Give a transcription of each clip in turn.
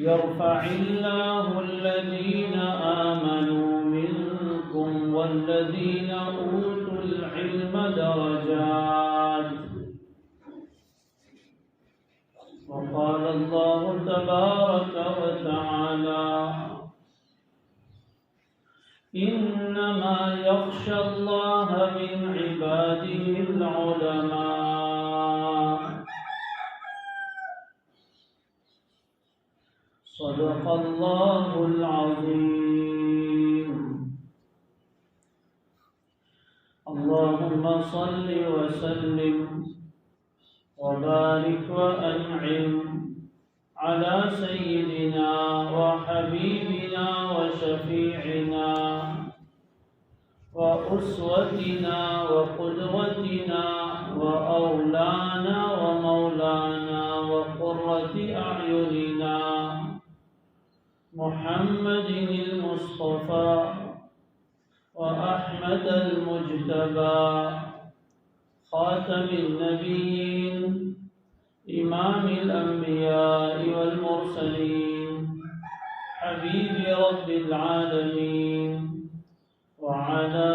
يرفع الله الذين آمنوا منكم والذين أوتوا العلم درجات. وقال الله تبارك وتعالى: إنما يخشى الله من عباده العلماء. صدق الله العظيم. اللهم صل وسلم وبارك وأنعم على سيدنا وحبيبنا وشفيعنا وأسوتنا وقدوتنا وأولانا ومولانا وقرة أعيننا محمد المصطفى وأحمد المجتبى خاتم النبيين إمام الأنبياء والمرسلين حبيب رب العالمين وعلى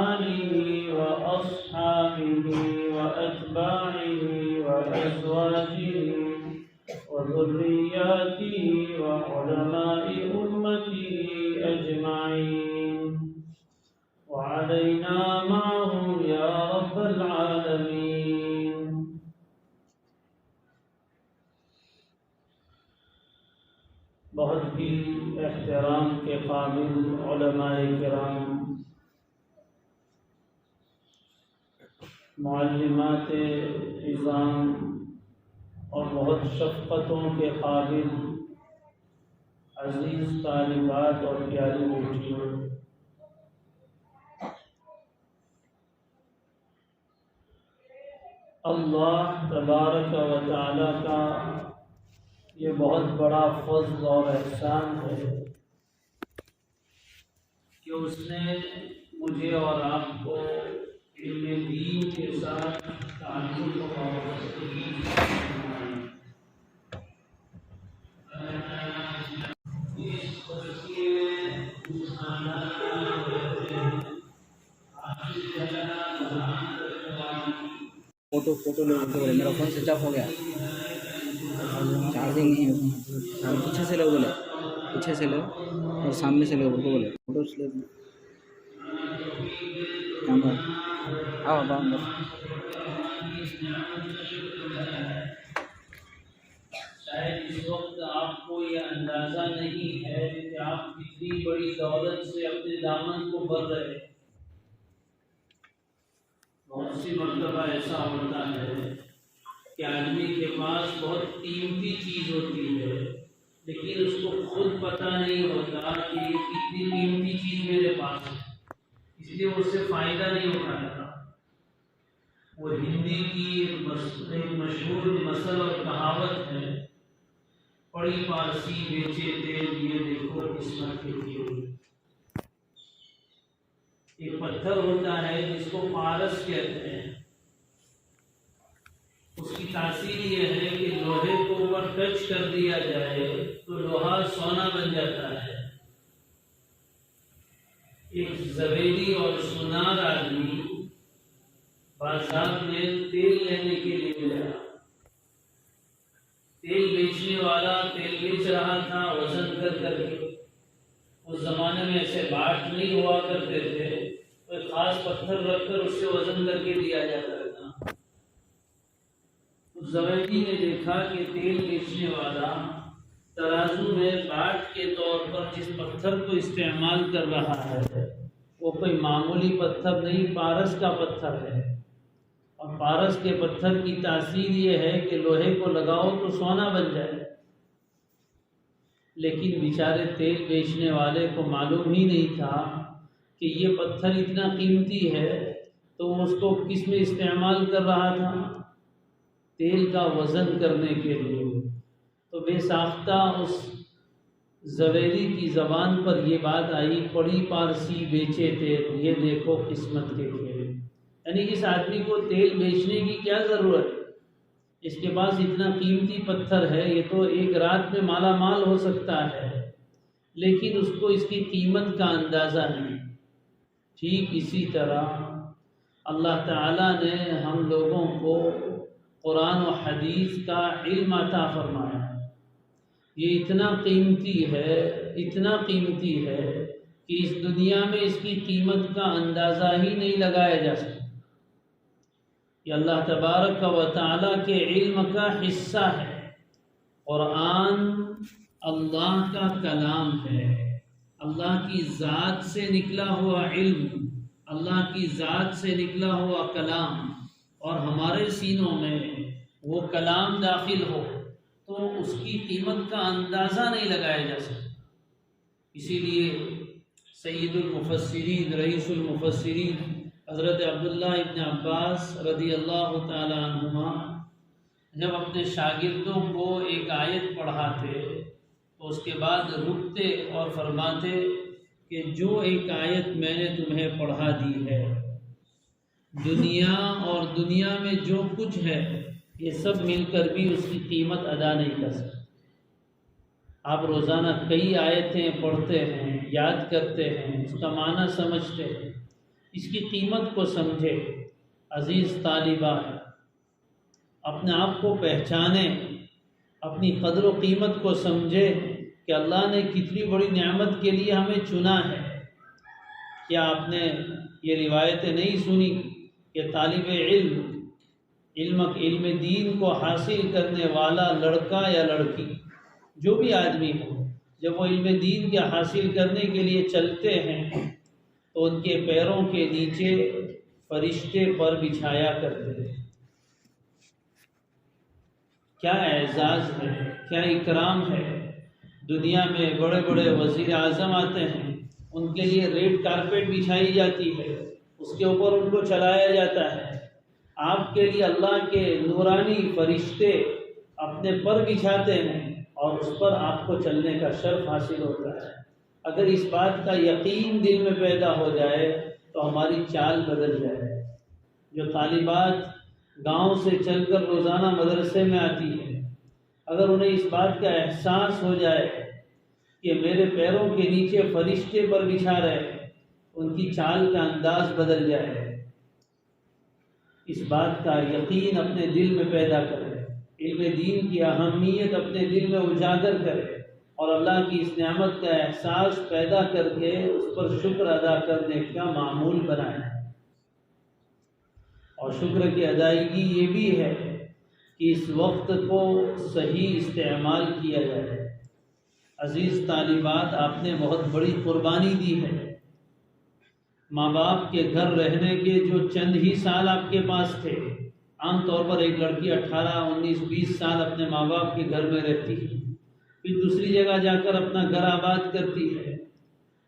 آله وأصحابه وأتباعه وأزواجه وذرياته وعلماء أمته أجمعين وعلينا معهم يا رب العالمين. بہت ہی احترام کے قابل علماء کرام، معلمات عظام اور بہت شفقتوں کے قابل عزیز طالبات اور پیاری بیٹیوں، اللہ تبارک و تعالی کا یہ بہت بڑا فضل اور احسان ہے کہ اس نے مجھے اور آپ کو علم دین کے ساتھ تعلق و وابستگی فوٹو لے بولے میرا فون سوئچ آف ہو گیا، چارجنگ نہیں ہے، پیچھے سے لو بولے، پیچھے سے لو اور سامنے سے لو بولے فوٹو لے کیمرہ آؤ باؤں شاید اس وقت آپ کو یہ اندازہ نہیں ہے کہ آپ کتنی بڑی دولت سے اپنے دامن کو بھر رہے ہیں۔ بہت سی مرتبہ ایسا ہوتا ہے کہ آدمی کے پاس بہت قیمتی چیز ہوتی ہے لیکن اس کو خود پتہ نہیں ہوتا کہ یہ کتنی قیمتی چیز میرے پاس ہے، اس لیے اس سے فائدہ نہیں اٹھاتا۔ وہ ہندی کی ایک مشہور مثل اور کہاوت ہے، پڑی پارسی بیچے تیل یہ دیکھو قسمت کے لیے۔ ایک پتھر ہوتا ہے جس کو پارس کہتے ہیں، اس کی تاثیر یہ ہے کہ لوہے کو اوپر ٹچ کر دیا جائے تو لوہا سونا بن جاتا ہے۔ ایک زبیدی اور سنار آدمی بازار میں تیل لینے کے لیے گیا۔ تیل بیچنے والا تیل بیچ رہا تھا وزن کر کے۔ اس زمانے میں ایسے باٹ نہیں ہوا کرتے تھے، کوئی خاص پتھر رکھ کر اس سے وزن کر کے دیا جاتا تھا۔ اس زبیدی نے دیکھا کہ تیل بیچنے والا ترازو میں باٹ کے طور پر جس پتھر کو استعمال کر رہا ہے وہ کوئی معمولی پتھر نہیں، پارس کا پتھر ہے، اور پارس کے پتھر کی تاثیر یہ ہے کہ لوہے کو لگاؤ تو سونا بن جائے۔ لیکن بیچارے تیل بیچنے والے کو معلوم ہی نہیں تھا کہ یہ پتھر اتنا قیمتی ہے، تو وہ اس کو کس میں استعمال کر رہا تھا؟ تیل کا وزن کرنے کے لیے۔ تو بے ساختہ اس زویری کی زبان پر یہ بات آئی، پڑی پارسی بیچے تیل یہ دیکھو قسمت کے کھیل۔ یعنی اس آدمی کو تیل بیچنے کی کیا ضرورت ہے؟ اس کے پاس اتنا قیمتی پتھر ہے، یہ تو ایک رات میں مالا مال ہو سکتا ہے، لیکن اس کو اس کی قیمت کا اندازہ نہیں۔ ٹھیک اسی طرح اللہ تعالیٰ نے ہم لوگوں کو قرآن و حدیث کا علم عطا فرمایا، یہ اتنا قیمتی ہے کہ اس دنیا میں اس کی قیمت کا اندازہ ہی نہیں لگایا جا سکتا۔ یہ اللہ تبارک و تعالیٰ کے علم کا حصہ ہے۔ قرآن اللہ کا کلام ہے، اللہ کی ذات سے نکلا ہوا علم، اللہ کی ذات سے نکلا ہوا کلام، اور ہمارے سینوں میں وہ کلام داخل ہو تو اس کی قیمت کا اندازہ نہیں لگایا جا سکتا۔ اسی لیے سید المفسرین، رئیس المفسرین حضرت عبداللہ ابن عباس رضی اللہ تعالی عنہما جب اپنے شاگردوں کو ایک آیت پڑھاتے تو اس کے بعد رکتے اور فرماتے کہ جو ایک آیت میں نے تمہیں پڑھا دی ہے، دنیا اور دنیا میں جو کچھ ہے یہ سب مل کر بھی اس کی قیمت ادا نہیں کر سکتے۔ آپ روزانہ کئی آیتیں پڑھتے ہیں، یاد کرتے ہیں، اس کا معنی سمجھتے ہیں، اس کی قیمت کو سمجھے۔ عزیز طالبہ، اپنے آپ کو پہچانے، اپنی قدر و قیمت کو سمجھے کہ اللہ نے کتنی بڑی نعمت کے لیے ہمیں چنا ہے۔ کیا آپ نے یہ روایتیں نہیں سنی کہ طالب علم دین کو حاصل کرنے والا لڑکا یا لڑکی جو بھی آدمی ہو، جب وہ علم دین کے حاصل کرنے کے لیے چلتے ہیں تو ان کے پیروں کے نیچے فرشتے پر بچھایا کرتے ہیں۔ کیا اعزاز ہے، کیا اکرام ہے۔ دنیا میں بڑے بڑے وزیر اعظم آتے ہیں، ان کے لیے ریڈ کارپیٹ بچھائی جاتی ہے، اس کے اوپر ان کو چلایا جاتا ہے۔ آپ کے لیے اللہ کے نورانی فرشتے اپنے پر بچھاتے ہیں اور اس پر آپ کو چلنے کا شرف حاصل ہوتا ہے۔ اگر اس بات کا یقین دل میں پیدا ہو جائے تو ہماری چال بدل جائے۔ جو طالبات گاؤں سے چل کر روزانہ مدرسے میں آتی ہیں، اگر انہیں اس بات کا احساس ہو جائے کہ میرے پیروں کے نیچے فرشتے پر بچھا رہے ہیں، ان کی چال کا انداز بدل جائے۔ اس بات کا یقین اپنے دل میں پیدا کرے، علم دین کی اہمیت اپنے دل میں اجاگر کرے اور اللہ کی اس نعمت کا احساس پیدا کر کے اس پر شکر ادا کرنے کا معمول بنائے۔ اور شکر کی ادائیگی یہ بھی ہے کہ اس وقت کو صحیح استعمال کیا جائے۔ عزیز طالبات، آپ نے بہت بڑی قربانی دی ہے۔ ماں باپ کے گھر رہنے کے جو چند ہی سال آپ کے پاس تھے، عام طور پر ایک لڑکی 18, 19, 20 سال اپنے ماں باپ کے گھر میں رہتی ہے، پھر دوسری جگہ جا کر اپنا گھر آباد کرتی ہے۔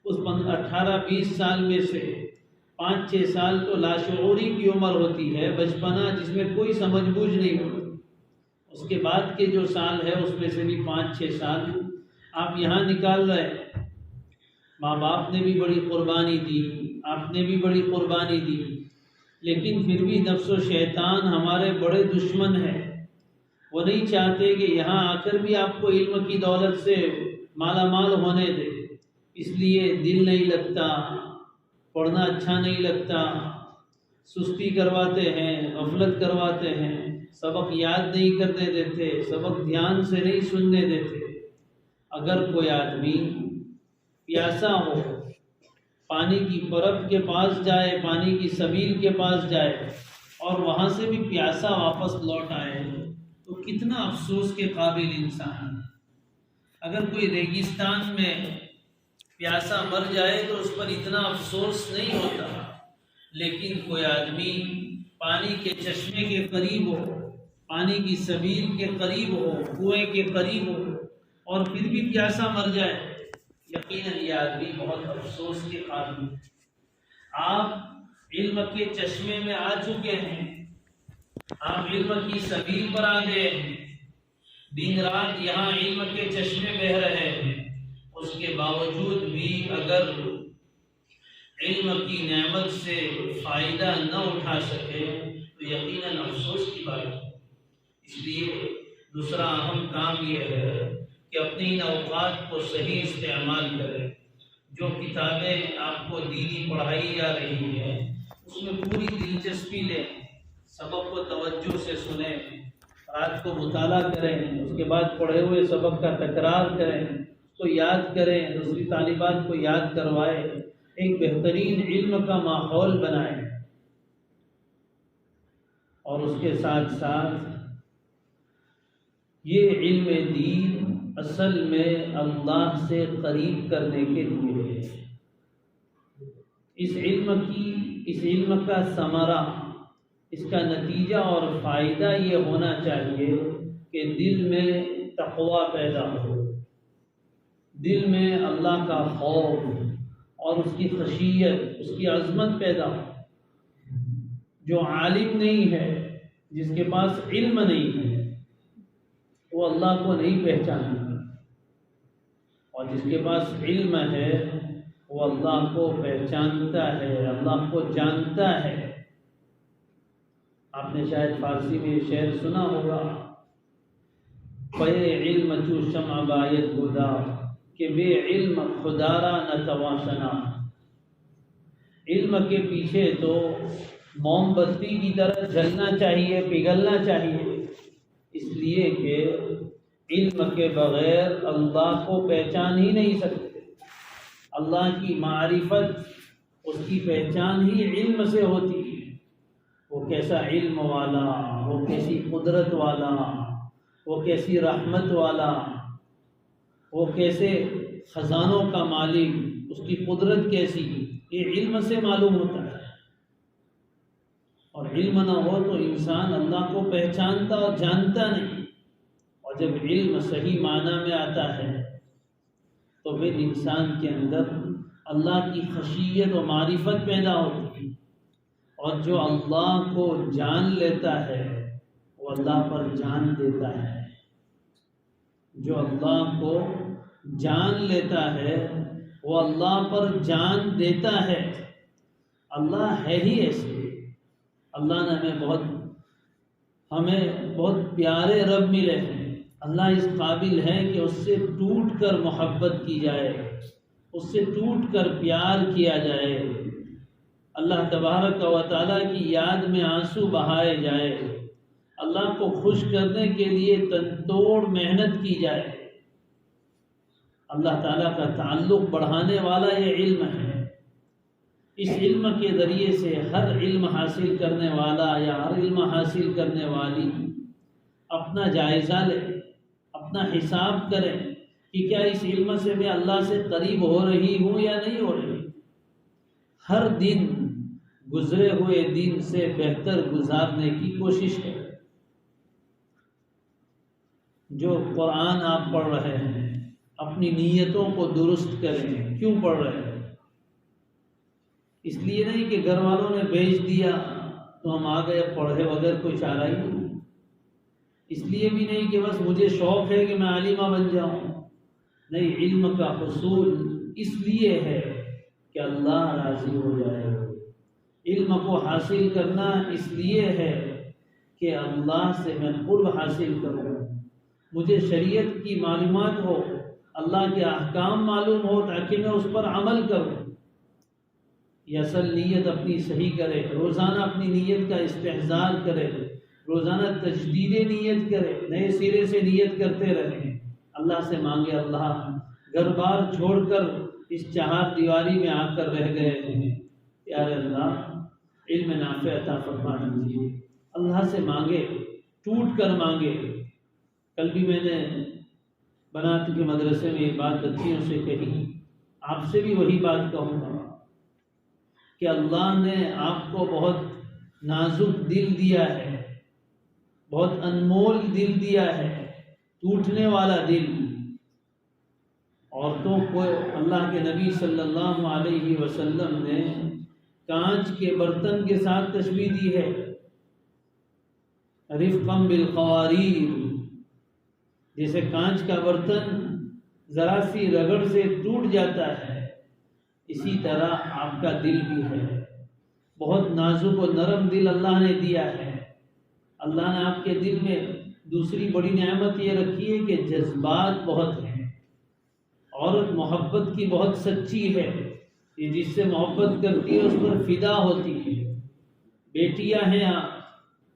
اس 18, 20 سال میں سے 5-6 سال تو لاشعوری کی عمر ہوتی ہے، بچپنا جس میں کوئی سمجھ بوجھ نہیں ہوتی۔ اس کے بعد کے جو سال ہے اس میں سے بھی 5-6 سال آپ یہاں نکال رہے ہیں۔ ماں باپ نے بھی بڑی قربانی دی، آپ نے بھی بڑی قربانی دی، لیکن پھر بھی نفس و شیطان ہمارے بڑے دشمن ہیں۔ وہ نہیں چاہتے کہ یہاں آ کر بھی آپ کو علم کی دولت سے مالا مال ہونے دے، اس لیے دل نہیں لگتا، پڑھنا اچھا نہیں لگتا، سستی کرواتے ہیں، غفلت کرواتے ہیں، سبق یاد نہیں کرنے دیتے، سبق دھیان سے نہیں سننے دیتے۔ اگر کوئی آدمی پیاسا ہو، پانی کی پرب کے پاس جائے، پانی کی سبیل کے پاس جائے اور وہاں سے بھی پیاسا واپس لوٹ آئے تو کتنا افسوس کے قابل انسان ہے۔ اگر کوئی ریگستان میں پیاسا مر جائے تو اس پر اتنا افسوس نہیں ہوتا، لیکن کوئی آدمی پانی کے چشمے کے قریب ہو، پانی کی سبیل کے قریب ہو، کنویں کے قریب ہو اور پھر بھی پیاسا مر جائے، یقیناً یہ آدمی بہت افسوس کے قابل ہے۔ آپ علم کے چشمے میں آ چکے ہیں، آپ علم کی سبیل پر آ گئے ہیں، دن رات یہاں علم کے چشمے بہہ رہے ہیں، اس کے باوجود بھی اگر علم کی نعمت سے فائدہ نہ اٹھا سکے تو یقیناً افسوس کی بات ہے۔ اس لیے دوسرا اہم کام یہ ہے کہ اپنے ان اوقات کو صحیح استعمال کریں. جو کتابیں آپ کو دینی پڑھائی جا رہی ہیں اس میں پوری دلچسپی لیں، سبق کو توجہ سے سنیں، رات کو مطالعہ کریں، اس کے بعد پڑھے ہوئے سبق کا تکرار کریں، اس کو یاد کریں، دوسری طالبات کو یاد کروائیں، ایک بہترین علم کا ماحول بنائیں. اور اس کے ساتھ ساتھ یہ علم دین اصل میں اللہ سے قریب کرنے کے لیے ہے. اس علم کا ثمرہ، اس کا نتیجہ اور فائدہ یہ ہونا چاہیے کہ دل میں تقوی پیدا ہو، دل میں اللہ کا خوف اور اس کی خشیت، اس کی عظمت پیدا ہو. جو عالم نہیں ہے، جس کے پاس علم نہیں ہے، وہ اللہ کو نہیں پہچانتا، اور جس کے پاس علم ہے وہ اللہ کو پہچانتا ہے، اللہ کو جانتا ہے. آپ نے شاید فارسی میں یہ شعر سنا ہوگا، پے علم چو شمع باید گدا کہ بے علم خدا را نہ تواشنا. علم کے پیچھے تو موم بتی کی طرح جلنا چاہیے، پگھلنا چاہیے، اس لیے کہ علم کے بغیر اللہ کو پہچان ہی نہیں سکتے. اللہ کی معرفت، اس کی پہچان ہی علم سے ہوتی ہے. وہ کیسا علم والا، وہ کیسی قدرت والا، وہ کیسی رحمت والا، وہ کیسے خزانوں کا مالک، اس کی قدرت کیسی، یہ علم سے معلوم ہوتا ہے. اور علم نہ ہو تو انسان اللہ کو پہچانتا اور جانتا نہیں. اور جب علم صحیح معنی میں آتا ہے تو پھر انسان کے اندر اللہ کی خشیت و معرفت پیدا ہوتی ہے. اور جو اللہ کو جان لیتا ہے وہ اللہ پر جان دیتا ہے. جو اللہ کو جان لیتا ہے وہ اللہ پر جان دیتا ہے. اللہ ہے ہی ایسے. اللہ نے ہمیں بہت پیارے رب ملے ہیں. اللہ اس قابل ہے کہ اس سے ٹوٹ کر محبت کی جائے، اس سے ٹوٹ کر پیار کیا جائے. اللہ تبارک و تعالیٰ کی یاد میں آنسو بہائے جائے، اللہ کو خوش کرنے کے لیے تن توڑ محنت کی جائے. اللہ تعالیٰ کا تعلق بڑھانے والا یہ علم ہے. اس علم کے ذریعے سے ہر علم حاصل کرنے والا یا ہر علم حاصل کرنے والی اپنا جائزہ لے، اپنا حساب کرے کہ کیا اس علم سے میں اللہ سے قریب ہو رہی ہوں یا نہیں ہو رہی. ہر دن گزرے ہوئے دن سے بہتر گزارنے کی کوشش کریں. جو قرآن آپ پڑھ رہے ہیں اپنی نیتوں کو درست کریں. کیوں پڑھ رہے ہیں؟ اس لیے نہیں کہ گھر والوں نے بھیج دیا تو ہم آ گئے پڑھے بغیر کوئی چارہ ہی نہیں. اس لیے بھی نہیں کہ بس مجھے شوق ہے کہ میں عالمہ بن جاؤں. نہیں، علم کا حصول اس لیے ہے کہ اللہ راضی ہو جائے. علم کو حاصل کرنا اس لیے ہے کہ اللہ سے میں قرب حاصل کروں، مجھے شریعت کی معلومات ہو، اللہ کے احکام معلوم ہو تاکہ میں اس پر عمل کروں. یہ اصل نیت اپنی صحیح کرے، روزانہ اپنی نیت کا استحضار کرے، روزانہ تجدید نیت کرے، نئے سرے سے نیت کرتے رہیں. اللہ سے مانگے، اللہ گھر بار چھوڑ کر اس چہار دیواری میں آ کر رہ گئے ہیں، پیارے اللہ علم نافع عطا فرما دیجیے. اللہ سے مانگے، ٹوٹ کر مانگے. کل بھی میں نے بنات کے مدرسے میں یہ بات بچیوں سے کہی، آپ سے بھی وہی بات کہوں گا کہ اللہ نے آپ کو بہت نازک دل دیا ہے، بہت انمول دل دیا ہے، ٹوٹنے والا دل. عورتوں کو اللہ کے نبی صلی اللہ علیہ وسلم نے کانچ کے برتن کے ساتھ تشبیہ دی ہے. رفقا بالقواریر، جیسے کانچ کا برتن ذرا سی رگڑ سے ٹوٹ جاتا ہے، اسی طرح آپ کا دل بھی ہے. بہت نازک و نرم دل اللہ نے دیا ہے. اللہ نے آپ کے دل میں دوسری بڑی نعمت یہ رکھی ہے کہ جذبات بہت ہیں، عورت محبت کی بہت سچی ہے، یہ جس سے محبت کرتی ہے اس پر فدا ہوتی ہے۔ بیٹیاں ہیں،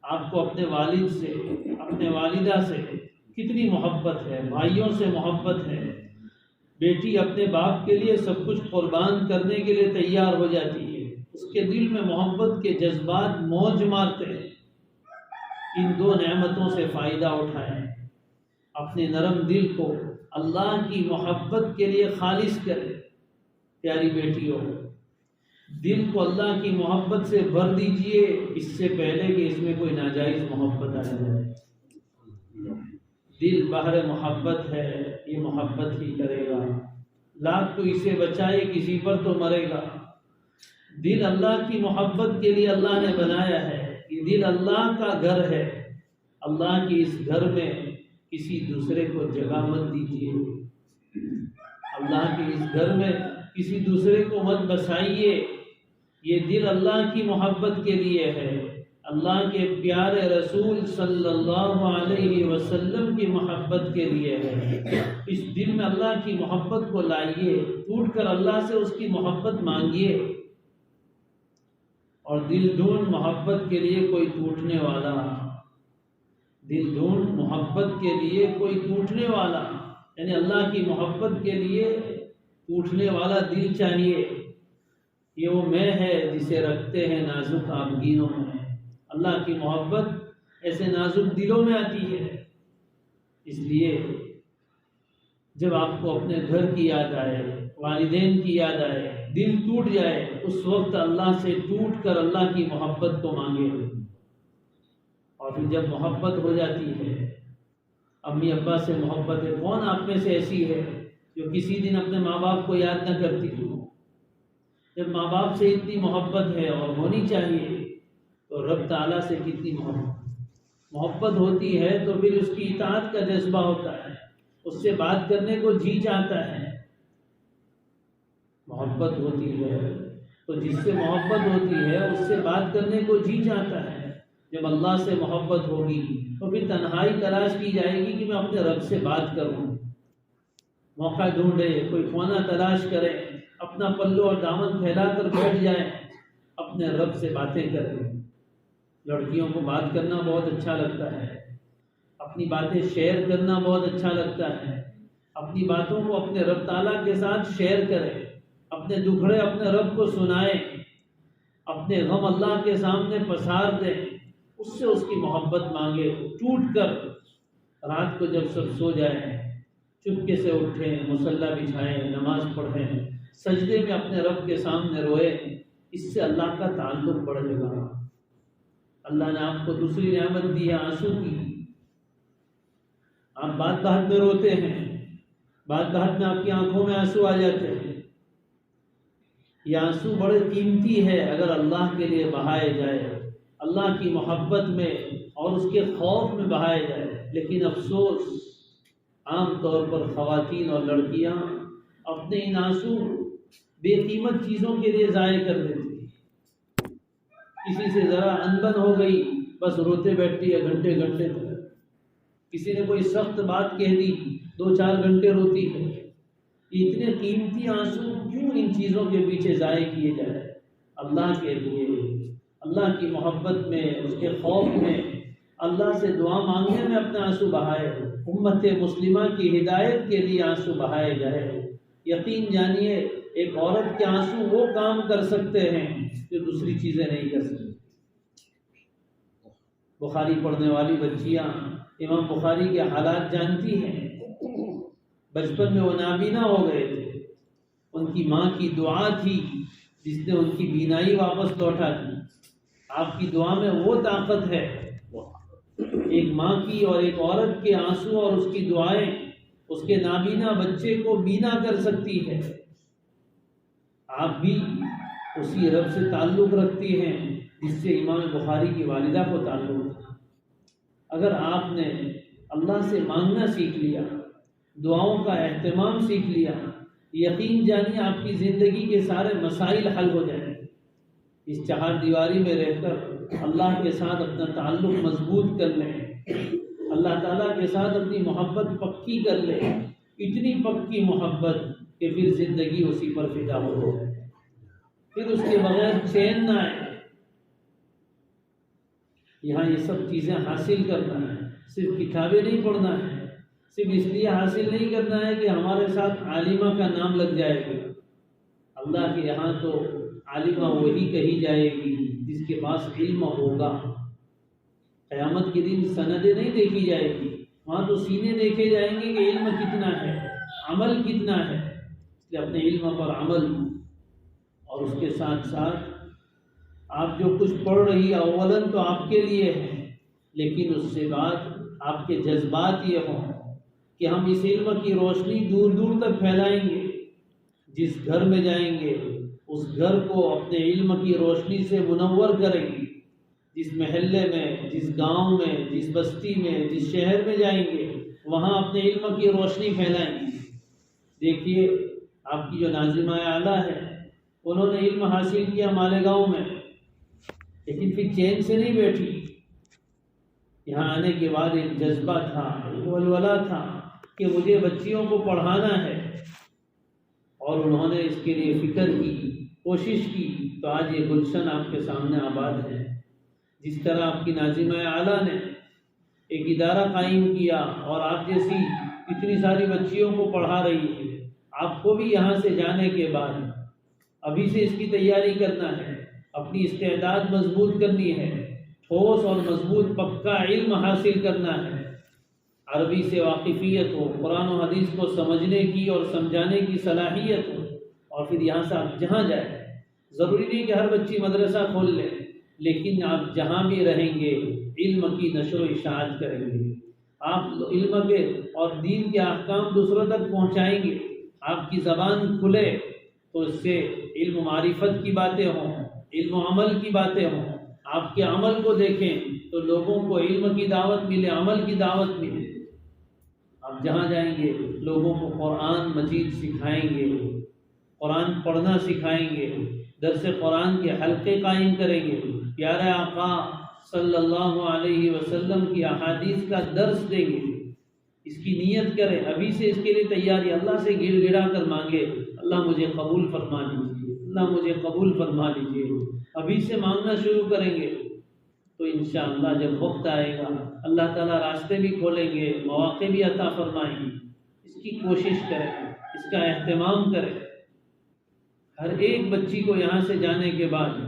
آپ کو اپنے والد سے، اپنے والدہ سے کتنی محبت ہے، بھائیوں سے محبت ہے۔ بیٹی اپنے باپ کے لیے سب کچھ قربان کرنے کے لیے تیار ہو جاتی ہے، اس کے دل میں محبت کے جذبات موج مارتے ہیں۔ ان دو نعمتوں سے فائدہ اٹھائیں، اپنے نرم دل کو اللہ کی محبت کے لیے خالص کریں۔ پیاری بیٹیوں، دل کو اللہ کی محبت سے بھر دیجئے، اس سے پہلے کہ اس میں کوئی ناجائز محبت آ جائے۔ دل بحر محبت ہے، یہ محبت ہی کرے گا، لاکھ تو اسے بچائے کسی پر تو مرے گا۔ دل اللہ کی محبت کے لیے اللہ نے بنایا ہے، یہ دل اللہ کا گھر ہے، اللہ کی اس گھر میں کسی دوسرے کو جگہ مت دیجیے، اللہ کے اس گھر میں کسی دوسرے کو مت بسائیے۔ یہ دل اللہ کی محبت کے لیے ہے، اللہ کے پیارے رسول صلی اللہ علیہ وسلم کی محبت کے لیے ہے۔ اس دل میں اللہ کی محبت کو لائیے، ٹوٹ کر اللہ سے اس کی محبت مانگیے، اور دل ڈھونڈ محبت کے لیے کوئی ٹوٹنے والا، دل ڈھونڈ محبت کے لیے کوئی ٹوٹنے والا، یعنی اللہ کی محبت کے لیے ٹوٹنے والا دل چاہیے۔ یہ وہ میں ہے جسے رکھتے ہیں نازک آبگینوں میں۔ اللہ کی محبت ایسے نازک دلوں میں آتی ہے، اس لیے جب آپ کو اپنے گھر کی یاد آئے، والدین کی یاد آئے، دل ٹوٹ جائے، اس وقت اللہ سے ٹوٹ کر اللہ کی محبت کو مانگے۔ اور پھر جب محبت ہو جاتی ہے، امی ابا سے محبت ہے، کون آپ میں سے ایسی ہے جو کسی دن اپنے ماں باپ کو یاد نہ کرتی ہو؟ جب ماں باپ سے اتنی محبت ہے اور ہونی چاہیے، تو رب تعالیٰ سے کتنی محبت ہوتی ہے، تو پھر اس کی اطاعت کا جذبہ ہوتا ہے، اس سے بات کرنے کو جی چاہتا ہے۔ محبت ہوتی ہے تو جس سے محبت ہوتی ہے اس سے بات کرنے کو جی چاہتا ہے۔ جب اللہ سے محبت ہوگی تو پھر تنہائی تلاش کی جائے گی کہ میں اپنے رب سے بات کروں، موقع ڈھونڈے، کوئی کونا تلاش کرے، اپنا پلو اور دامن پھیلا کر بیٹھ جائے، اپنے رب سے باتیں کریں۔ لڑکیوں کو بات کرنا بہت اچھا لگتا ہے، اپنی باتیں شیئر کرنا بہت اچھا لگتا ہے، اپنی باتوں کو اپنے رب تعالیٰ کے ساتھ شیئر کریں، اپنے دکھڑے اپنے رب کو سنائیں، اپنے غم اللہ کے سامنے پسار دیں، اس سے اس کی محبت مانگے، ٹوٹ کر۔ رات کو جب سب سو جائیں، چپکے سے اٹھیں، مصلی بچھائیں، نماز پڑھیں، سجدے میں اپنے رب کے سامنے روئیں، اس سے اللہ کا تعلق بڑھے گا۔ اللہ نے آپ کو دوسری نعمت دی ہے آنسو کی۔ آپ بات بات میں روتے ہیں، بات بات میں آپ کی آنکھوں میں آنسو آ جاتے ہیں۔ یہ آنسو بڑے قیمتی ہے اگر اللہ کے لیے بہائے جائے، اللہ کی محبت میں اور اس کے خوف میں بہائے جائے۔ لیکن افسوس، عام طور پر خواتین اور لڑکیاں اپنے ان آنسو بے قیمت چیزوں کے لیے ضائع کر دیتی ہیں۔ کسی سے ذرا انبن ہو گئی، بس روتے بیٹھتی ہے گھنٹے گھنٹے تک۔ کسی نے کوئی سخت بات کہہ دی، 2-4 گھنٹے روتی ہے۔ اتنے قیمتی آنسو کیوں ان چیزوں کے پیچھے ضائع کیے جائے؟ اللہ کے لیے، اللہ کی محبت میں، اس کے خوف میں، اللہ سے دعا مانگنے میں اپنے آنسو بہائے، امت مسلمہ کی ہدایت کے لیے آنسو بہائے جائے۔ یقین جانیے ایک عورت کے آنسو وہ کام کر سکتے ہیں جو دوسری چیزیں نہیں کر سکتی۔ بخاری پڑھنے والی بچیاں امام بخاری کے حالات جانتی ہیں۔ بچپن میں وہ نابینا ہو گئے تھے، ان کی ماں کی دعا تھی جس نے ان کی بینائی واپس لوٹا دی۔ آپ کی دعا میں وہ طاقت ہے، ایک ماں کی اور ایک عورت کے آنسو اور اس کی دعائیں اس کے نابینا بچے کو بینا کر سکتی ہے۔ آپ بھی اسی رب سے تعلق رکھتی ہیں جس سے امام بخاری کی والدہ کو تعلق تھا۔ اگر آپ نے اللہ سے مانگنا سیکھ لیا، دعاؤں کا اہتمام سیکھ لیا، یقین جانیے آپ کی زندگی کے سارے مسائل حل ہو جائیں۔ اس چہار دیواری میں رہ کر اللہ کے ساتھ اپنا تعلق مضبوط کر لیں، اللہ اللہ تعالیٰ کے ساتھ اپنی محبت پکی کر لے، اتنی پکی محبت کہ پھر زندگی اسی پر فدا ہو، پھر اس کے بغیر چین نہ آئے۔ یہاں یہ سب چیزیں حاصل کرنا ہے، صرف کتابیں نہیں پڑھنا ہے، صرف اس لیے حاصل نہیں کرنا ہے کہ ہمارے ساتھ عالمہ کا نام لگ جائے گا۔ اللہ کے یہاں تو عالمہ وہی کہی جائے گی جس کے پاس علم ہوگا۔ قیامت کے دن سندیں نہیں دیکھی جائے گی، وہاں تو سینے دیکھے جائیں گے کہ علم کتنا ہے، عمل کتنا ہے۔ اس لیے اپنے علم پر عمل، اور اس کے ساتھ ساتھ آپ جو کچھ پڑھ رہی اولاً تو آپ کے لیے ہے، لیکن اس سے بعد آپ کے جذبات یہ ہوں کہ ہم اس علم کی روشنی دور دور تک پھیلائیں گے۔ جس گھر میں جائیں گے اس گھر کو اپنے علم کی روشنی سے منور کریں گے، جس محلے میں، جس گاؤں میں، جس بستی میں، جس شہر میں جائیں گے وہاں اپنے علم کی روشنی پھیلائیں گے۔ دیکھیے آپ کی جو ناظمہ اعلیٰ ہے، انہوں نے علم حاصل کیا مالیگاؤں میں، لیکن پھر چین سے نہیں بیٹھی۔ یہاں آنے کے بعد ایک جذبہ تھا، ایک ولولہ تھا کہ مجھے بچیوں کو پڑھانا ہے، اور انہوں نے اس کے لیے فکر کی، کوشش کی، تو آج یہ گلشن آپ کے سامنے آباد ہے۔ جس طرح آپ کی ناظمہ اعلیٰ نے ایک ادارہ قائم کیا اور آپ جیسی اتنی ساری بچیوں کو پڑھا رہی ہے، آپ کو بھی یہاں سے جانے کے بعد ابھی سے اس کی تیاری کرنا ہے، اپنی استعداد مضبوط کرنی ہے، ٹھوس اور مضبوط پکا علم حاصل کرنا ہے، عربی سے واقفیت ہو، قرآن و حدیث کو سمجھنے کی اور سمجھانے کی صلاحیت ہو، اور پھر یہاں سے آپ جہاں جائیں، ضروری نہیں کہ ہر بچی مدرسہ کھول لے، لیکن آپ جہاں بھی رہیں گے علم کی نشر و اشاعت کریں گے، آپ علم کے اور دین کے احکام دوسروں تک پہنچائیں گے۔ آپ کی زبان کھلے تو اس سے علم معرفت کی باتیں ہوں، علم و عمل کی باتیں ہوں، آپ کے عمل کو دیکھیں تو لوگوں کو علم کی دعوت ملے، عمل کی دعوت ملے۔ آپ جہاں جائیں گے لوگوں کو قرآن مجید سکھائیں گے، قرآن پڑھنا سکھائیں گے، درس قرآن کے حلقے قائم کریں گے، پیارے آقا صلی اللہ علیہ وسلم کی احادیث کا درس دیں گے۔ اس کی نیت کریں، ابھی سے اس کے لیے تیاری، اللہ سے گڑ گڑا کر مانگے، اللہ مجھے قبول فرما لیجیے، اللہ مجھے قبول فرما لیجیے۔ ابھی سے مانگنا شروع کریں گے تو انشاءاللہ جب وقت آئے گا اللہ تعالیٰ راستے بھی کھولیں گے، مواقع بھی عطا فرمائیں گے۔ اس کی کوشش کریں، اس کا اہتمام کریں۔ ہر ایک بچی کو یہاں سے جانے کے بعد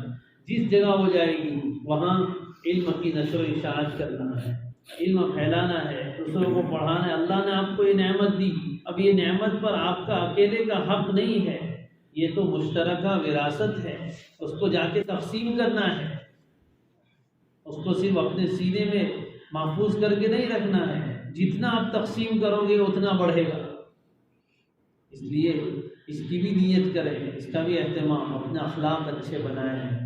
جس جگہ ہو جائے گی وہاں علم کی نشر و اشاعت کرنا ہے، علم پھیلانا ہے، دوسروں کو پڑھانا ہے۔ اللہ نے آپ کو یہ نعمت دی، اب یہ نعمت پر آپ کا اکیلے کا حق نہیں ہے، یہ تو مشترکہ وراثت ہے، اس کو جا کے تقسیم کرنا ہے، اس کو صرف اپنے سینے میں محفوظ کر کے نہیں رکھنا ہے، جتنا آپ تقسیم کرو گے اتنا بڑھے گا۔ اس لیے اس کی بھی نیت کریں، اس کا بھی اہتمام، اپنے اخلاق اچھے بنائیں،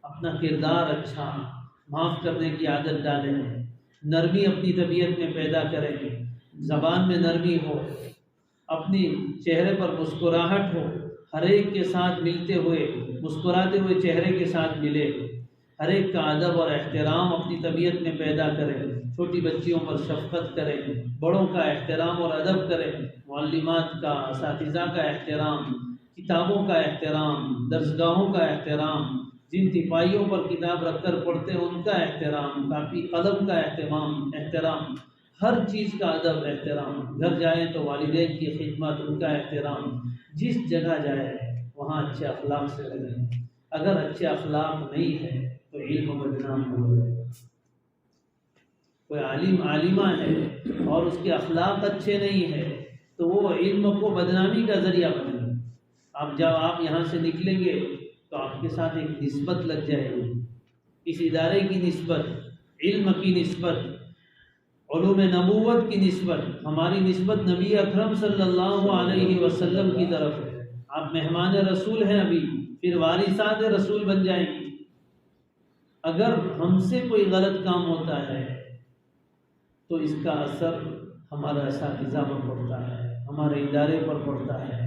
اپنا کردار اچھا، معاف کرنے کی عادت ڈالیں، نرمی اپنی طبیعت میں پیدا کریں، زبان میں نرمی ہو، اپنی چہرے پر مسکراہٹ ہو، ہر ایک کے ساتھ ملتے ہوئے مسکراتے ہوئے چہرے کے ساتھ ملے، ہر ایک کا ادب اور احترام اپنی طبیعت میں پیدا کریں، چھوٹی بچیوں پر شفقت کریں، بڑوں کا احترام اور ادب کریں، معلمات کا، اساتذہ کا احترام، کتابوں کا احترام، درسگاہوں کا احترام، جن تپائیوں پر کتاب رکھ کر پڑھتے ہیں ان کا احترام، کاپی قلم کا احترام، ہر چیز کا ادب احترام، گھر جائیں تو والدین کی خدمت، ان کا احترام، جس جگہ جائے وہاں اچھے اخلاق سے رہیں۔ اگر اچھے اخلاق نہیں ہے تو علم بدنام ہو جائے گا۔ کوئی عالم عالمہ ہے اور اس کے اخلاق اچھے نہیں ہے تو وہ علم کو بدنامی کا ذریعہ بنے گا۔ جب آپ یہاں سے نکلیں گے تو آپ کے ساتھ ایک نسبت لگ جائے گی، اس ادارے کی نسبت، علم کی نسبت، علوم نبوت کی نسبت، ہماری نسبت نبی اکرم صلی اللہ علیہ وسلم کی طرف ہے۔ آپ مہمان رسول ہیں، ابھی پھر وارثات رسول بن جائیں گی۔ اگر ہم سے کوئی غلط کام ہوتا ہے تو اس کا اثر ہمارا اساتذہ پر پڑتا ہے، ہمارے ادارے پر پڑتا ہے۔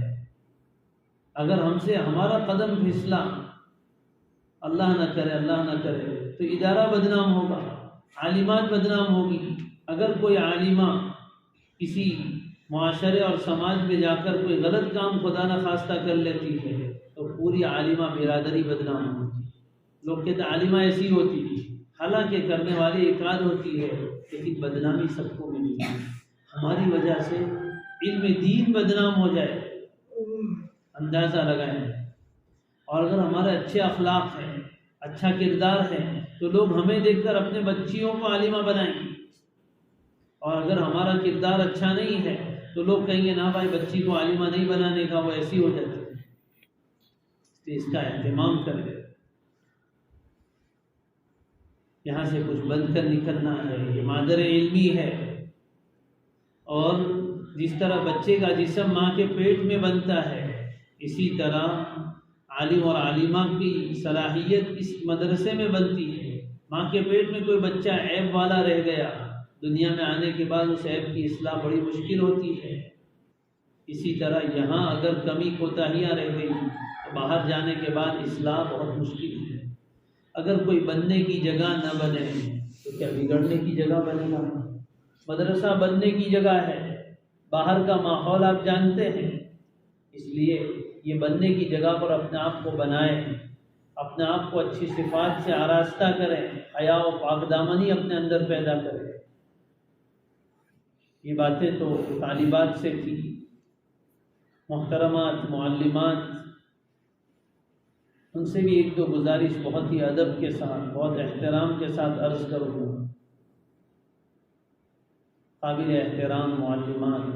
اگر ہم سے ہمارا قدم پھسلا، اللہ نہ کرے تو ادارہ بدنام ہوگا، عالمات بدنام ہوگی، اگر کوئی عالمہ کسی معاشرے اور سماج میں جا کر کوئی غلط کام خدا نخواستہ کر لیتی ہے تو پوری عالمہ برادری بدنام ہوتی ہے۔ لوگ کہتے ہیں عالمہ ایسی ہوتی ہے، حالانکہ کرنے والی ایک آدھ ہوتی ہے، لیکن بدنامی سب کو ملتی ہے۔ ہماری وجہ سے علم دین بدنام ہو جائے، اندازہ لگائیں۔ اور اگر ہمارے اچھے اخلاق ہیں، اچھا کردار ہے، تو لوگ ہمیں دیکھ کر اپنے بچیوں کو عالمہ بنائیں گے۔ اور اگر ہمارا کردار اچھا نہیں ہے تو لوگ کہیں گے نا بھائی بچی کو عالمہ نہیں بنانے کا، وہ ایسی ہو جاتی ہے۔ تو اس کا اہتمام کریں۔ یہاں سے کچھ بند کر نکلنا ہے، یہ مادر علمی ہے۔ اور جس طرح بچے کا جسم ماں کے پیٹ میں بنتا ہے، اسی طرح عالم اور عالمہ کی صلاحیت اس مدرسے میں بنتی ہے۔ ماں کے پیٹ میں کوئی بچہ عیب والا رہ گیا، دنیا میں آنے کے بعد اس عیب کی اصلاح بڑی مشکل ہوتی ہے۔ اسی طرح یہاں اگر کمی کوتاہیاں رہ گئی تو باہر جانے کے بعد اصلاح بہت مشکل ہے۔ اگر کوئی بننے کی جگہ نہ بنے تو کیا بگڑنے کی جگہ بنے گا؟ مدرسہ بننے کی جگہ ہے، باہر کا ماحول آپ جانتے ہیں، اس لیے یہ بننے کی جگہ پر اپنے آپ کو بنائیں، اپنے آپ کو اچھی صفات سے آراستہ کریں، حیا و پاک دامنی اپنے اندر پیدا کریں۔ یہ باتیں تو طالبات سے تھی۔ محترمات معلمات، ان سے بھی ایک دو گزارش بہت ہی ادب کے ساتھ، بہت احترام کے ساتھ عرض کروں گا۔ قابل احترام معلمات،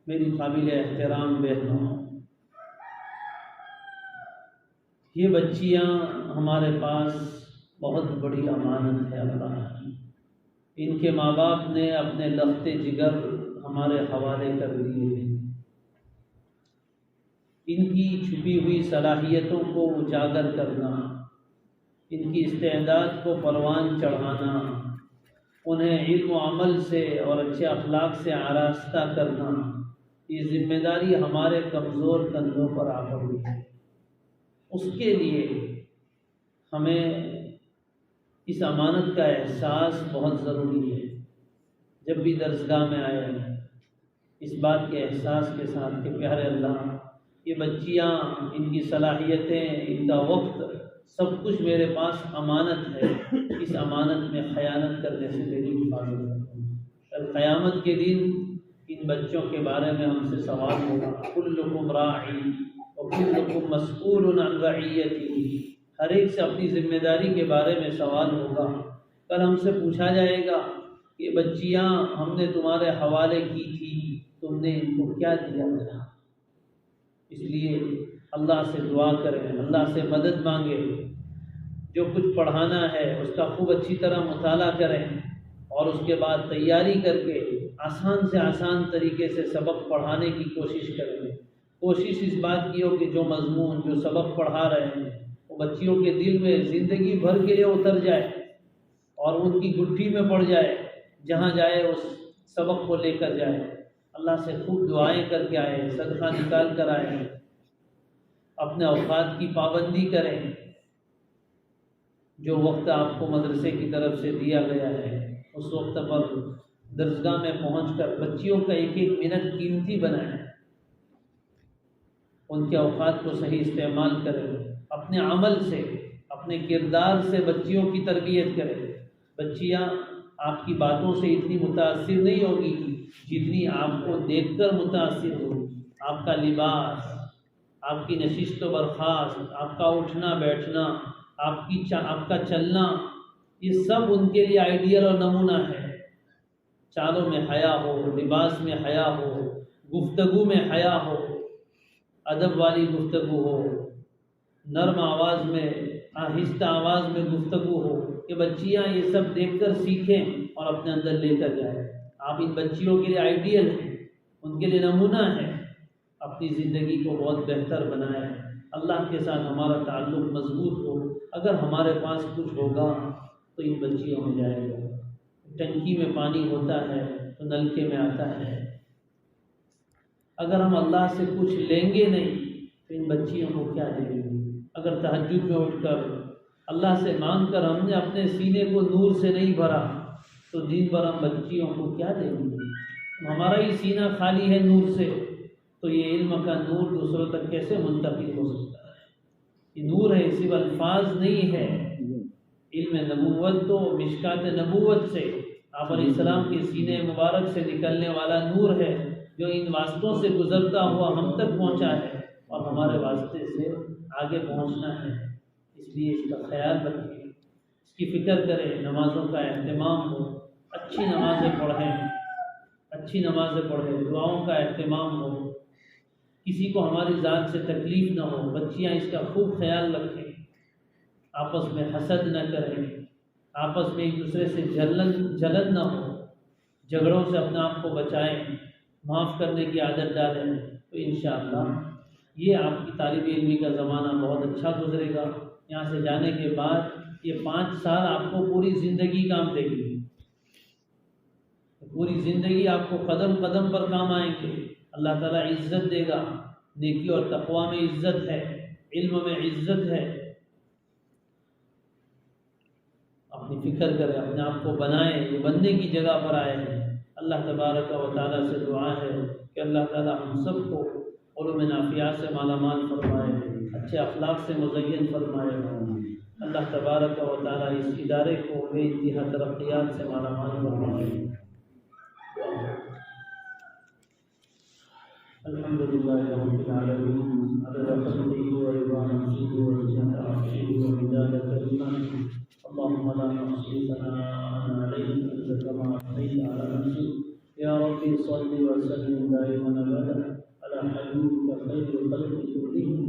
میری قابل احترام بہنوں، یہ بچیاں ہمارے پاس بہت بڑی امانت ہے اللہ کی۔ ان کے ماں باپ نے اپنے لخت جگر ہمارے حوالے کر دیے ہیں۔ ان کی چھپی ہوئی صلاحیتوں کو اجاگر کرنا، ان کی استعداد کو پروان چڑھانا، انہیں علم و عمل سے اور اچھے اخلاق سے آراستہ کرنا، یہ ذمہ داری ہمارے کمزور کندھوں پر آ پڑی ہے۔ اس کے لیے ہمیں اس امانت کا احساس بہت ضروری ہے۔ جب بھی درسگاہ میں آئے اس بات کے احساس کے ساتھ کہ پیارے اللہ، یہ بچیاں، ان کی صلاحیتیں، ان کا وقت، سب کچھ میرے پاس امانت ہے، اس امانت میں خیانت کرنے سے میری حفاظت کریں۔ کل قیامت کے دن ان بچوں کے بارے میں ہم سے سوال ہوگا، کلکم راعی وکلکم مسئول عن رعیتہ، ہر ایک سے اپنی ذمہ داری کے بارے میں سوال ہوگا۔ کل ہم سے پوچھا جائے گا کہ بچیاں ہم نے تمہارے حوالے کی تھی، تم نے ان کو کیا دیا تھا؟ اس لیے اللہ سے دعا کریں، اللہ سے مدد مانگیں۔ جو کچھ پڑھانا ہے اس کا خوب اچھی طرح مطالعہ کریں، اور اس کے بعد تیاری کر کے آسان سے آسان طریقے سے سبق پڑھانے کی کوشش کریں۔ کوشش اس بات کی ہو کہ جو مضمون، جو سبق پڑھا رہے ہیں وہ بچیوں کے دل میں زندگی بھر کے لیے اتر جائے اور ان کی گٹھی میں پڑ جائے، جہاں جائے اس سبق کو لے کر جائے۔ اللہ سے خوب دعائیں کر کے آئے، صدقہ نکال کر آئے، اپنے اوقات کی پابندی کریں۔ جو وقت آپ کو مدرسے کی طرف سے دیا گیا ہے اس وقت پر درسگاہ میں پہنچ کر بچیوں کا ایک ایک منٹ قیمتی بنائیں، ان کے اوقات کو صحیح استعمال کریں، اپنے عمل سے، اپنے کردار سے بچیوں کی تربیت کریں۔ بچیاں آپ کی باتوں سے اتنی متاثر نہیں ہوگی جتنی آپ کو دیکھ کر متاثر ہوگی۔ آپ کا لباس، آپ کی نشست و برخاست، آپ کا اٹھنا بیٹھنا، آپ کا چلنا، یہ سب ان کے لیے آئیڈیل اور نمونہ ہے۔ چالوں میں حیا ہو، لباس میں حیا ہو، گفتگو میں حیا ہو، ادب والی گفتگو ہو، نرم آواز میں، آہستہ آواز میں گفتگو ہو، کہ بچیاں یہ سب دیکھ کر سیکھیں اور اپنے اندر لے کر جائیں۔ آپ ان بچیوں کے لیے آئیڈیل ہیں، ان کے لیے نمونہ ہے۔ اپنی زندگی کو بہت بہتر بنائیں، اللہ کے ساتھ ہمارا تعلق مضبوط ہو۔ اگر ہمارے پاس کچھ ہوگا تو ان بچیوں میں جائے گا۔ ٹنکی میں پانی ہوتا ہے تو نلکے میں آتا ہے۔ اگر ہم اللہ سے کچھ لیں گے نہیں تو ان بچیوں کو کیا دیں گے؟ اگر تہجد میں اٹھ کر اللہ سے مانگ کر ہم نے اپنے سینے کو نور سے نہیں بھرا تو دن بھر ہم بچیوں کو کیا دیں گے؟ ہمارا ہی سینہ خالی ہے نور سے، تو یہ علم کا نور دوسروں تک کیسے منتقل ہو سکتا ہے؟ یہ نور ہے، صرف الفاظ نہیں ہے۔ علم نبوت تو مشکات نبوت سے آپ علیہ السلام کے سینے مبارک سے نکلنے والا نور ہے، جو ان واسطوں سے گزرتا ہوا ہم تک پہنچا ہے اور ہمارے واسطے سے آگے پہنچنا ہے۔ اس لیے اس کا خیال رکھیں، اس کی فکر کریں، نمازوں کا اہتمام ہو، اچھی نمازیں پڑھیں، دعاؤں کا اہتمام ہو، کسی کو ہماری ذات سے تکلیف نہ ہو، بچیاں اس کا خوب خیال رکھیں، آپس میں حسد نہ کریں، آپس میں ایک دوسرے سے جلن نہ ہو، جھگڑوں سے اپنے آپ کو بچائیں، معاف کرنے کی عادت ڈالیں، تو انشاءاللہ یہ آپ کی طالب علمی کا زمانہ بہت اچھا گزرے گا۔ یہاں سے جانے کے بعد یہ 5 سال آپ کو پوری زندگی کام دے گی، پوری زندگی آپ کو قدم قدم پر کام آئیں گے۔ اللہ تعالیٰ عزت دے گا، نیکی اور تقوی میں عزت ہے، علم میں عزت ہے۔ اپنی فکر کریں، اپنے آپ کو بنائیں، یہ بننے کی جگہ پر آئے ہیں۔ اللہ تبارک و تعالیٰ سے دعا ہے کہ اللہ تعالیٰ ہم سب کو علوم نافعات سے مالا مال فرمائے، اچھے اخلاق سے مزین فرمائے۔ اللہ تبارک و تعالیٰ اس ادارے کو بے انتہا ترقیات سے مالا مال فرمائے۔ الحمد للہ رب العالمین، عدد خلقہ ورضا نفسہ وزنة عرشه ومداد کلماته، اللهم لا نحصي ثناء عليك أنت كما أثنيت على نفسك، يا ربي صل وسلم دائما أبدا على حبيبك خير الخلق كلهم،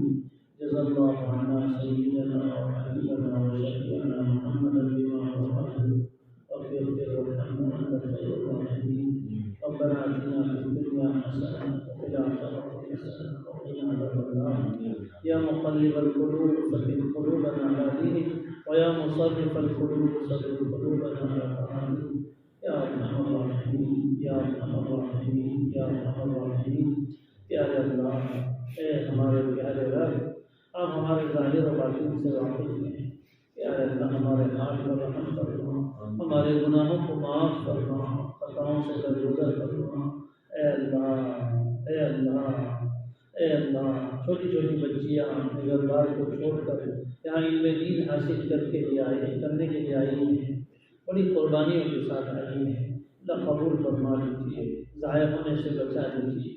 جزا الله عنا سيدنا وحبيبنا وشفيعنا محمدا بما هو أهله، رب اغفر وارحمه أنت خير الراحمين، ربنا آتنا في الدنيا حسنة وفي الآخرة حسنة وقنا عذاب النار، يا مقلب القلوب ثبت قلوبنا على دينك، ويا مصرف القلوب صرف قلوبنا على طاعتك، يا ارحم الراحمين يا ارحم الراحمين يا ارحم الراحمين۔ پیارے اللہ، اے ہمارے پیارے رب، آپ ہمارے ظاہر و باطن سے واقف ہیں۔ پیارے اللہ، ہمارے حال پر رحم فرما، ہمارے گناہوں کو معاف فرما، خطاؤں سے درگزر فرما۔ اے اللہ، اے اللہ، اے اللہ، چھوٹی چھوٹی بچیاں اپنے گھر بار کو چھوڑ کر یہاں علم دین حاصل کرنے کے لیے آئی ہیں، بڑی قربانیوں کے ساتھ آئی ہیں۔ اللہ قبول فرما لیجیے، ضائع ہونے سے بچا لیجیے۔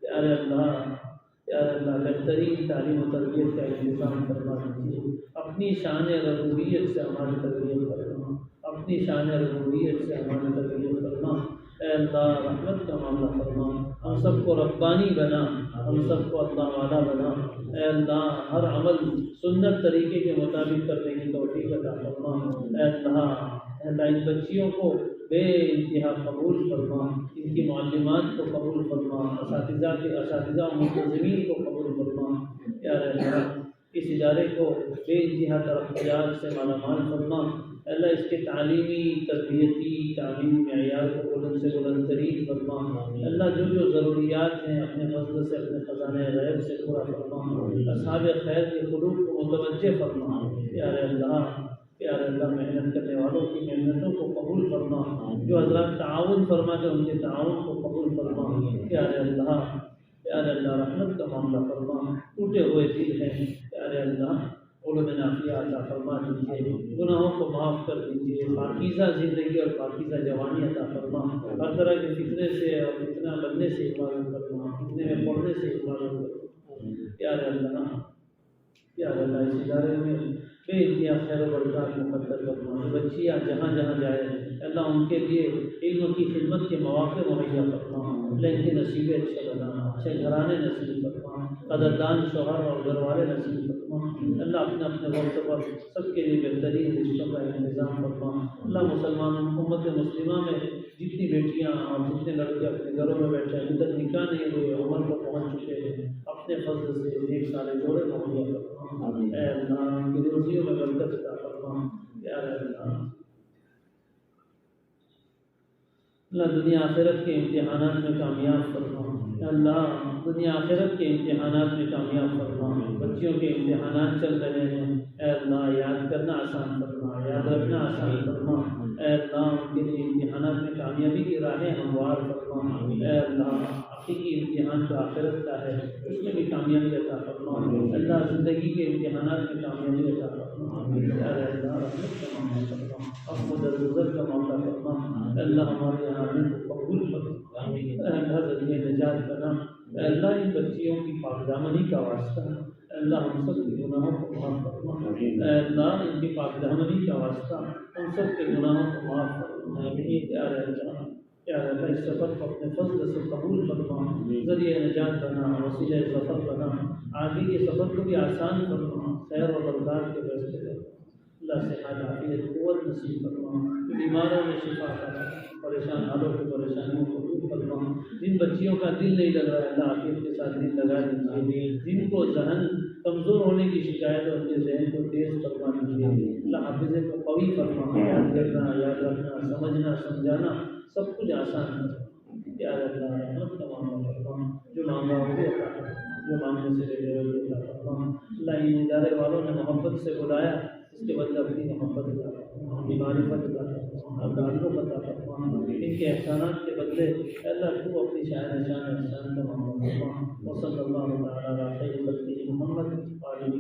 پیارے اللہ، بہترین تعلیم و تربیت کا انتظام فرما دیجیے۔ اپنی شان ربوبیت سے ہماری تربیت فرما، اپنی شان ربوبیت سے ہماری تربیت فرما۔ اے اللہ، رحمت کا معاملہ فرما، ہم سب کو ربانی بنا، ہم سب کو اللہ والا بنا۔ اے اللہ، ہر عمل سنت طریقے کے مطابق کرنے کی توفیق عطا فرما۔ اے اللہ، ان بچیوں کو بے انتہا قبول فرما، ان کی معلمات کو قبول فرما، اساتذہ و منتظمین کو قبول فرما۔ یا اللہ، اس ادارے کو بے انتہا ترقیات سے مالا مال فرما۔ اللہ، اس کے تعلیمی، تربیتی، تعلیمی معیار کو بلند سے بلند ترین فرما۔ اللہ، جو ضروریات ہیں اپنے فضل سے، اپنے خزانہ غیب سے پورا فرما۔ اصحاب خیر کے قلوب کو متوجہ فرما۔ پیارے اللہ، محنت کرنے والوں کی محنتوں کو قبول فرما، جو حضرات تعاون فرماتے ان کے تعاون کو قبول فرما۔ پیارے اللہ، رحمت کا معاملہ فرما، ٹوٹے ہوئے دل ہیں، پیارے اللہ، علوم نافعہ عطا فرما دیجیے، گناہوں کو معاف کر دیجیے، پاکیزہ زندگی اور پاکیزہ جوانی عطا فرما، ہر طرح کے فتنے سے اور فتنہ بننے سے حفاظت فرما، فتنے میں پڑنے سے حفاظت فرما۔ پیارے اللہ، اس ادارے میں بے انتہا خیر و برکات مقدر فرما۔ بچیاں جہاں جہاں جائے اللہ، ان کے لیے علم کی خدمت کے مواقع مہیا فرما، اللہ ان کے نصیبیں اچھے بنا، اچھے گھرانے نصیب فرما، قدردان شوہر اور گھر والے نصیب فرما۔ اللہ، اپنے وقت پر سب کے لیے بہترین رشتوں کا انتظام فرما۔ اللہ، مسلمان امت مسلمہ میں جتنی بیٹیاں اور جتنے لڑکے اپنے گھروں میں بیٹھے ہیں، ابھی تک نکاح نہیں ہوئے، عمر کو پہنچ چکے ہیں، اپنے فضل سے ایک سارے جوڑے مہیا فرما۔ اے اللہ، ان کی روزیوں میں برکت عطا فرما۔ پیارے اللہ، دنیا آخرت کے امتحانات میں کامیاب فرما۔ اللہ، دنیا آخرت کے امتحانات میں کامیاب فرما۔ بچیوں کے امتحانات چل رہے ہیں، اے اللہ، یاد کرنا فرما، یاد رکھنا آسان فرما، اے اللہ ان کے لیے امتحانات میں کامیابی کی راہیں ہموار فرما، اے اللہ حقیقی امتحان جو آخرت کا ہے اس میں بھی کامیابی عطا فرما، اللہ زندگی کے امتحانات میں کامیابی عطا فرما، اے اللہ رحمت کا معاملہ فرما، احمد الرزق کا معاملہ فرما، اے اللہ ہمارے عامل کو قبول فرما، اے اللہ ذریعہ نجات بنا، اے اللہ ان بچیوں کی پاک دامنی کا واسطہ، اے اللہ ہم سب کے گناہوں کو معاف فرما، اے اللہ ان کی پاک دامنی کا واسطہ ہم سب کے گناہوں کو معاف فرما، یا اللہ یا اللہ اس سفر کو اپنے فضل سے قبول فرما، ذریعہ نجات بنا، وسیلہ سفر بنا، آگے کے سفر کو بھی آسان فرما، خیر و برکات کے فیصلے کرنا، اللہ صحت عافیت قوت نصیب فرما، بیماروں میں شفا کرنا، پریشان حالوں کی پریشانیوں کو دور فرما، جن بچیوں کا دل نہیں لگ رہا ہے اللہ عافیت کے ساتھ دل لگا دیجیے، جن کو ذہن کمزور ہونے کی شکایت اور ان کے ذہن کو تیز فرما دیجیے، اللہ حافظے کو قوی فرما، یاد کرنا یاد رکھنا سمجھنا سمجھانا سب کچھ آسان ہے، یا اللہ رحمت کا معاملہ فرما، جو مانگا وہ عطا فرما، جو مانگنے سے لے وہ عطا فرما، اللہ ان ادارے والوں نے محبت سے بلایا اس کے بدلے اپنی محبت عطا فرما، اپنی معرفت عطا فرما، تعلق عطا فرما، ان کے احسانات کے بدلے اللہ تو اپنی شان احسان کا معاملہ فرما، وصلی اللہ تعالی علی خیر خلقہ محمد وعلی